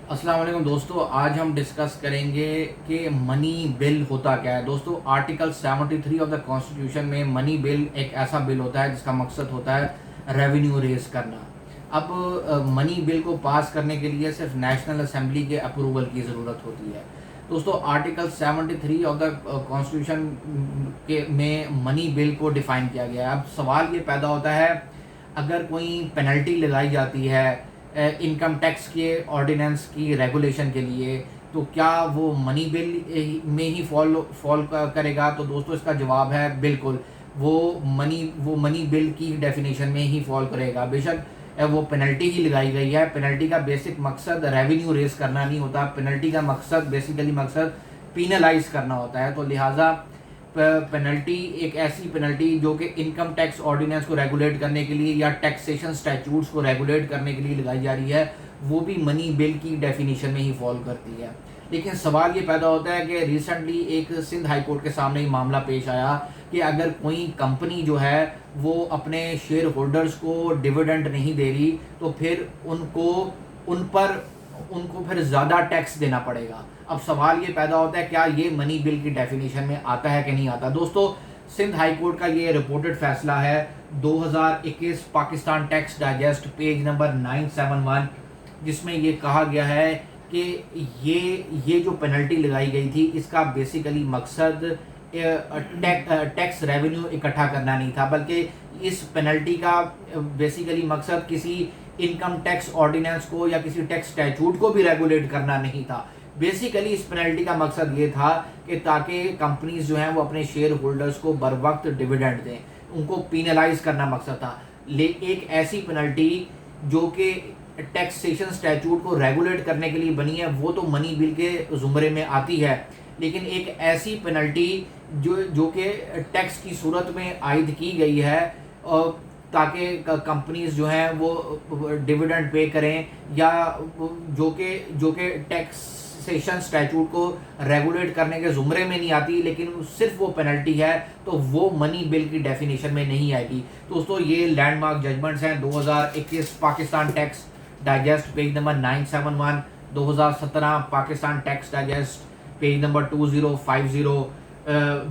अस्सलाम वालेकुम दोस्तों, आज हम डिस्कस करेंगे कि मनी बिल होता क्या है। दोस्तों, आर्टिकल 73 ऑफ द कॉन्स्टिट्यूशन में मनी बिल एक ऐसा बिल होता है जिसका मकसद होता है रेवेन्यू रेज करना। अब मनी बिल को पास करने के लिए सिर्फ नेशनल असेंबली के अप्रूवल की ज़रूरत होती है। दोस्तों, आर्टिकल 73 ऑफ द कॉन्स्टिट्यूशन के में मनी बिल को डिफ़ाइन किया गया है। अब सवाल ये पैदा होता है, अगर कोई पेनल्टी लगाई जाती है इनकम टैक्स के ऑर्डिनेंस की रेगुलेशन के लिए, तो क्या वो मनी बिल में ही फॉल करेगा? तो दोस्तों, इसका जवाब है बिल्कुल। वो मनी बिल की डेफिनेशन में ही फॉल करेगा। बेशक वो पेनल्टी ही लगाई गई है। पेनल्टी का बेसिक मकसद रेवेन्यू रेज करना नहीं होता। पेनल्टी का मकसद पीनलाइज करना होता है। तो लिहाजा पेनल्टी एक ऐसी पेनल्टी जो कि इनकम टैक्स ऑर्डिनेंस को रेगुलेट करने के लिए या टैक्सेशन स्टैट्यूट्स को रेगुलेट करने के लिए लगाई जा रही है, वो भी मनी बिल की डेफिनेशन में ही फॉल करती है। लेकिन सवाल ये पैदा होता है कि रिसेंटली एक सिंध हाई कोर्ट के सामने ही मामला पेश आया कि अगर कोई कंपनी जो है वो अपने शेयर होल्डर्स को डिविडेंड नहीं दे रही, तो फिर उनको फिर ज़्यादा टैक्स देना पड़ेगा। अब सवाल ये पैदा होता है, क्या ये मनी बिल की डेफिनेशन में आता है कि नहीं आता? दोस्तों, सिंध हाई कोर्ट का ये रिपोर्टेड फैसला है 2021 Pakistan tax digest page number 971, जिसमें ये कहा गया है कि ये जो पेनल्टी लगाई गई थी, इसका बेसिकली मकसद टैक्स रेवेन्यू इकट्ठा करना नहीं था, बल्कि इस पेनल्टी का बेसिकली मकसद किसी इनकम टैक्स ऑर्डिनेंस को या किसी टैक्स स्टैट्यूट को भी रेगुलेट करना नहीं था। बेसिकली इस पेनल्टी का मकसद ये था कि ताकि कंपनीज जो हैं वो अपने शेयर होल्डर्स को बर वक्त डिविडेंड दें, उनको पीनलाइज करना मकसद था। एक ऐसी पेनल्टी जो कि टैक्सेशन स्टैट्यूट को रेगुलेट करने के लिए बनी है, वो तो मनी बिल के ज़ुमरे में आती है। लेकिन एक ऐसी पेनल्टी जो कि टैक्स की सूरत में आयद की गई है ताकि कंपनीज जो हैं वो डिविडेंड पे करें, या जो कि टैक्सेशन स्टैट्यूट को रेगुलेट करने के ज़ुमरे में नहीं आती, लेकिन सिर्फ वो पेनल्टी है, तो वो मनी बिल की डेफिनेशन में नहीं आएगी। दोस्तों, ये लैंडमार्क जजमेंट्स हैं 2021 Pakistan tax digest page number 971, 2017 Pakistan tax digest page number 2050,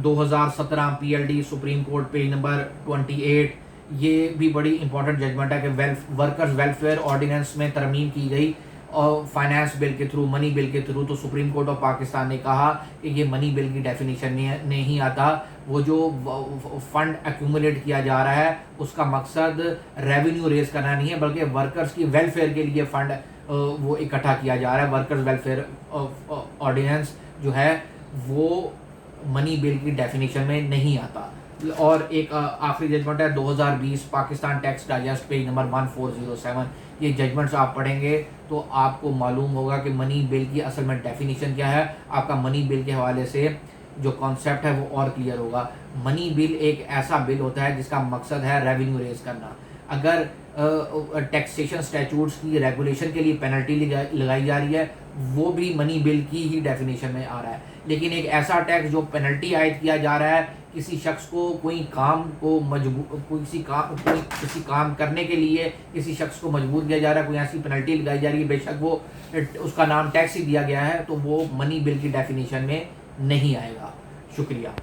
2017 PLD supreme court page number 28। ये भी बड़ी इंपॉर्टेंट जजमेंट है कि वर्कर्स वेलफेयर ऑर्डिनेंस में तरमीम की गई और फाइनेंस बिल के थ्रू, मनी बिल के थ्रू। तो सुप्रीम कोर्ट ऑफ पाकिस्तान ने कहा कि ये मनी बिल की डेफिनेशन में नहीं आता। वो जो फंड एक्यूमुलेट किया जा रहा है, उसका मकसद रेवेन्यू रेज करना नहीं है, बल्कि वर्कर्स की वेलफेयर के लिए फंड वो इकट्ठा किया जा रहा है। वर्कर्स वेलफेयर ऑर्डिनेंस जो है वो मनी बिल की डेफिनेशन में नहीं आता। और एक आखिरी जजमेंट है 2020 Pakistan tax digest page number 1407। ये जजमेंट्स आप पढ़ेंगे तो आपको मालूम होगा कि मनी बिल की असल में डेफिनेशन क्या है। आपका मनी बिल के हवाले से जो कॉन्सेप्ट है वो और क्लियर होगा। मनी बिल एक ऐसा बिल होता है जिसका मकसद है रेवेन्यू रेज करना। अगर टैक्सेशन स्टैट्यूट्स की रेगुलेशन के लिए पेनल्टी लगाई जा रही है, वो भी मनी बिल की ही डेफिनेशन में आ रहा है। लेकिन एक ऐसा टैक्स जो पेनल्टी आयद किया जा रहा है, किसी शख्स को कोई काम को किसी काम करने के लिए किसी शख्स को मजबूर किया जा रहा है, कोई ऐसी पेनल्टी लगाई जा रही है, बेशक वो उसका नाम टैक्स ही दिया गया है, तो वो मनी बिल की डेफिनेशन में नहीं आएगा। शुक्रिया।